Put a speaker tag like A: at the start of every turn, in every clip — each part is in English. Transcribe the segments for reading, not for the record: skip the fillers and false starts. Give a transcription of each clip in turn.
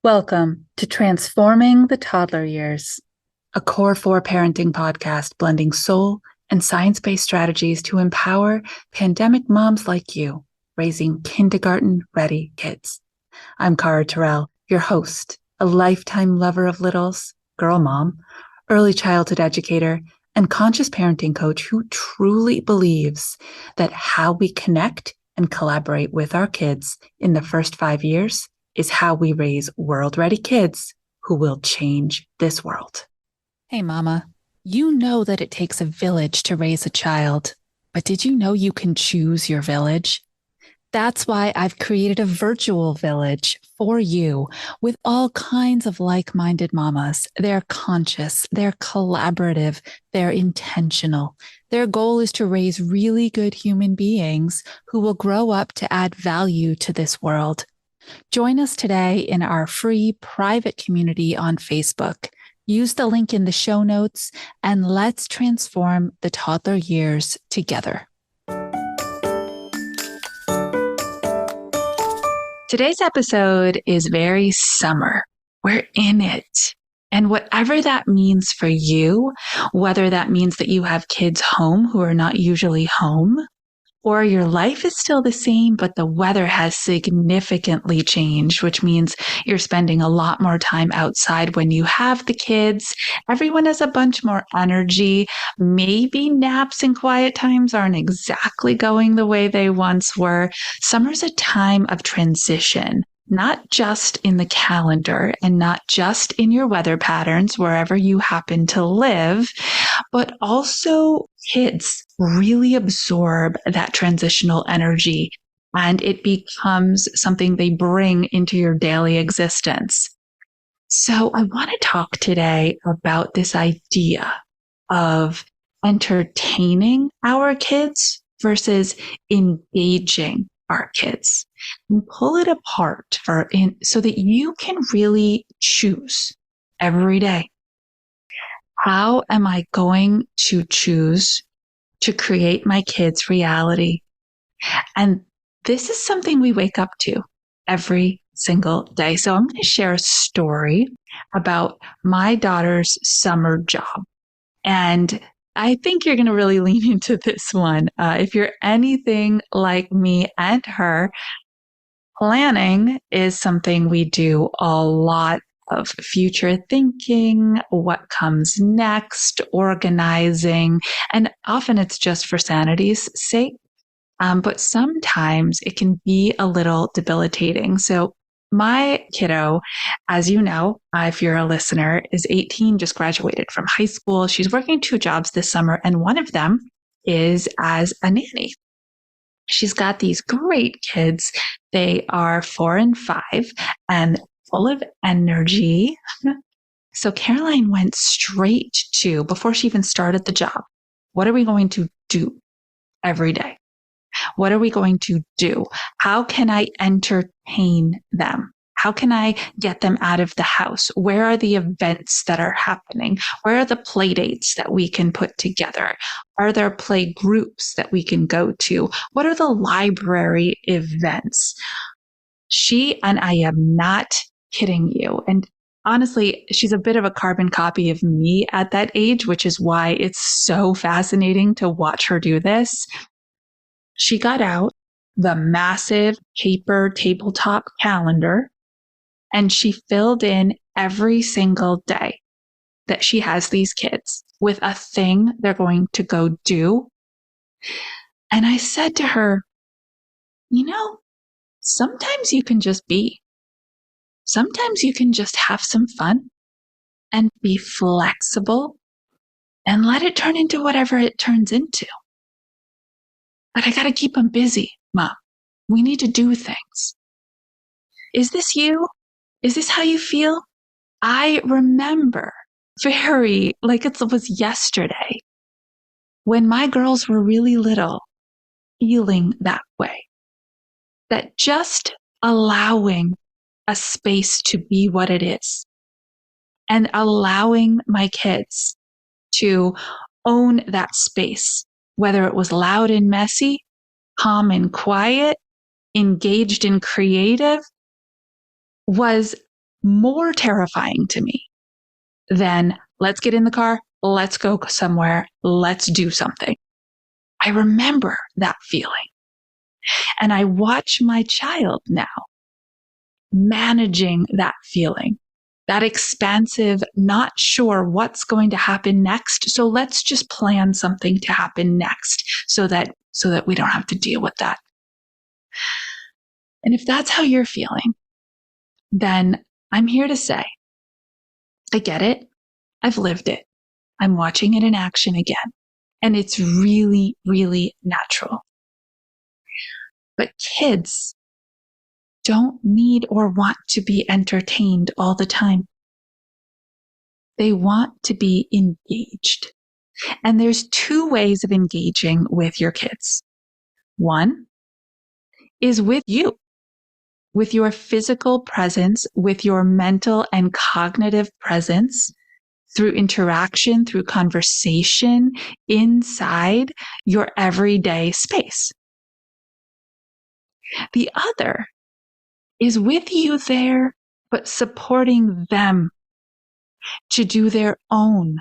A: Welcome to Transforming the Toddler Years, a Core 4 parenting podcast blending soul and science-based strategies to empower pandemic moms like you, raising kindergarten-ready kids. I'm Cara Tyrrell, your host, a lifetime lover of littles, girl mom, early childhood educator, and conscious parenting coach who truly believes that how we connect and collaborate with our kids in the first 5 years is how we raise world-ready kids who will change this world. Hey, Mama, you know that it takes a village to raise a child, but did you know you can choose your village? That's why I've created a virtual village for you with all kinds of like-minded mamas. They're conscious, they're collaborative, they're intentional. Their goal is to raise really good human beings who will grow up to add value to this world. Join us today in our free private community on Facebook. Use the link in the show notes and let's transform the toddler years together. Today's episode is very summer. We're in it. And whatever that means for you, whether that means that you have kids home who are not usually home, or your life is still the same, but the weather has significantly changed, which means you're spending a lot more time outside when you have the kids. Everyone has a bunch more energy. Maybe naps and quiet times aren't exactly going the way they once were. Summer's a time of transition, not just in the calendar and not just in your weather patterns, wherever you happen to live, but also kids really absorb that transitional energy and it becomes something they bring into your daily existence. So I want to talk today about this idea of entertaining our kids versus engaging our kids, and pull it apart so that you can really choose every day. How am I going to choose to create my kids' reality? And this is something we wake up to every single day. So I'm going to share a story about my daughter's summer job. And I think you're going to really lean into this one. If you're anything like me and her, planning is something we do a lot of. Future thinking, what comes next, organizing, and often it's just for sanity's sake. But sometimes it can be a little debilitating. So my kiddo, as you know, if you're a listener, is 18, just graduated from high school. She's working 2 jobs this summer, and one of them is as a nanny. She's got these great kids. They are 4 and 5 and full of energy. So Caroline went straight to, before she even started the job, what are we going to do every day? What are we going to do? How can I entertain them? How can I get them out of the house? Where are the events that are happening? Where are the play dates that we can put together? Are there play groups that we can go to? What are the library events? And I am not kidding you. And honestly, she's a bit of a carbon copy of me at that age, which is why it's so fascinating to watch her do this. She got out the massive paper tabletop calendar and she filled in every single day that she has these kids with a thing they're going to go do. And I said to her, sometimes you can just be. Sometimes you can just have some fun and be flexible and let it turn into whatever it turns into. But I got to keep them busy, Mom. We need to do things. Is this you? Is this how you feel? I remember like it was yesterday when my girls were really little, feeling that way. That just allowing a space to be what it is and allowing my kids to own that space, whether it was loud and messy, calm and quiet, engaged and creative, was more terrifying to me than let's get in the car, let's go somewhere, let's do something. I remember that feeling. And I watch my child now managing that feeling, that expansive, not sure what's going to happen next. So let's just plan something to happen next so that we don't have to deal with that. And if that's how you're feeling, then I'm here to say, I get it. I've lived it. I'm watching it in action again. And it's really, really natural. But kids don't need or want to be entertained all the time. They want to be engaged. And there's two ways of engaging with your kids. One is with you, with your physical presence, with your mental and cognitive presence, through interaction, through conversation inside your everyday space. The other is with you there, but supporting them to do their own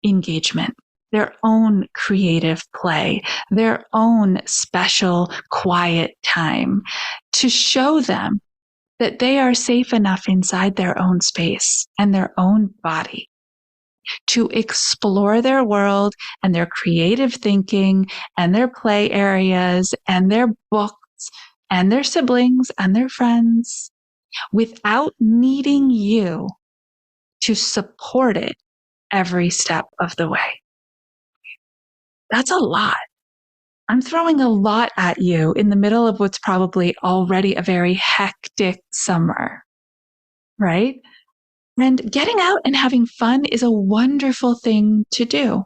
A: engagement, their own creative play, their own special quiet time, to show them that they are safe enough inside their own space and their own body to explore their world and their creative thinking and their play areas and their books and their siblings and their friends without needing you to support it every step of the way. That's a lot. I'm throwing a lot at you in the middle of what's probably already a very hectic summer, right? And getting out and having fun is a wonderful thing to do.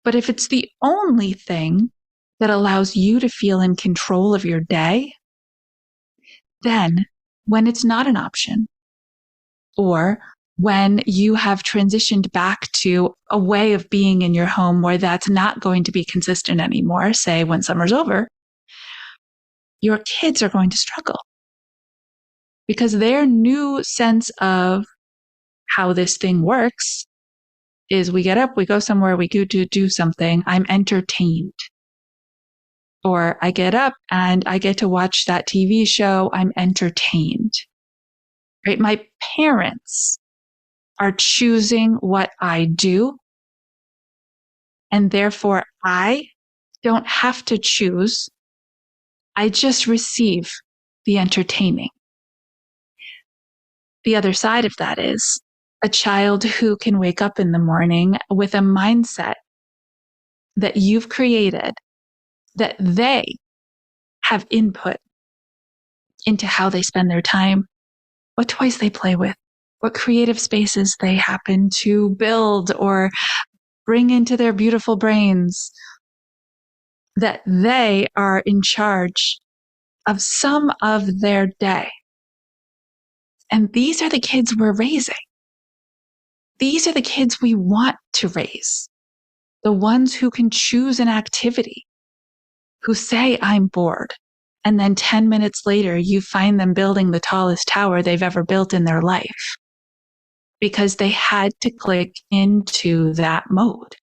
A: But if it's the only thing that allows you to feel in control of your day, then when it's not an option, or when you have transitioned back to a way of being in your home where that's not going to be consistent anymore, say when summer's over, your kids are going to struggle because their new sense of how this thing works is we get up, we go somewhere, we go to do something, I'm entertained. Or I get up and I get to watch that TV show, I'm entertained. Right? My parents are choosing what I do, and therefore I don't have to choose. I just receive the entertaining. The other side of that is a child who can wake up in the morning with a mindset that you've created, that they have input into how they spend their time, what toys they play with, what creative spaces they happen to build or bring into their beautiful brains, that they are in charge of some of their day. And these are the kids we're raising. These are the kids we want to raise. The ones who can choose an activity, who say, I'm bored. And then 10 minutes later, you find them building the tallest tower they've ever built in their life because they had to click into that mode.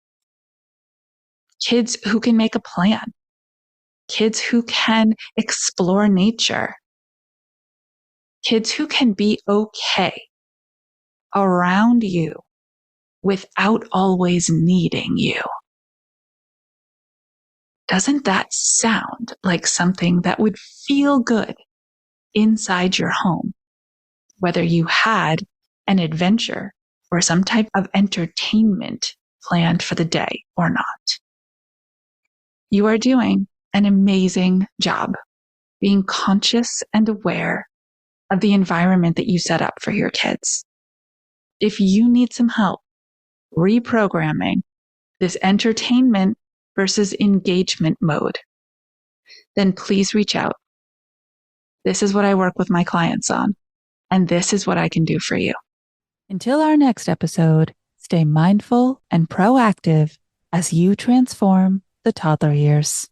A: Kids who can make a plan. Kids who can explore nature. Kids who can be okay around you without always needing you. Doesn't that sound like something that would feel good inside your home, whether you had an adventure or some type of entertainment planned for the day or not? You are doing an amazing job being conscious and aware of the environment that you set up for your kids. If you need some help reprogramming this entertainment versus engagement mode, then please reach out. This is what I work with my clients on, and this is what I can do for you. Until our next episode, stay mindful and proactive as you transform the toddler years.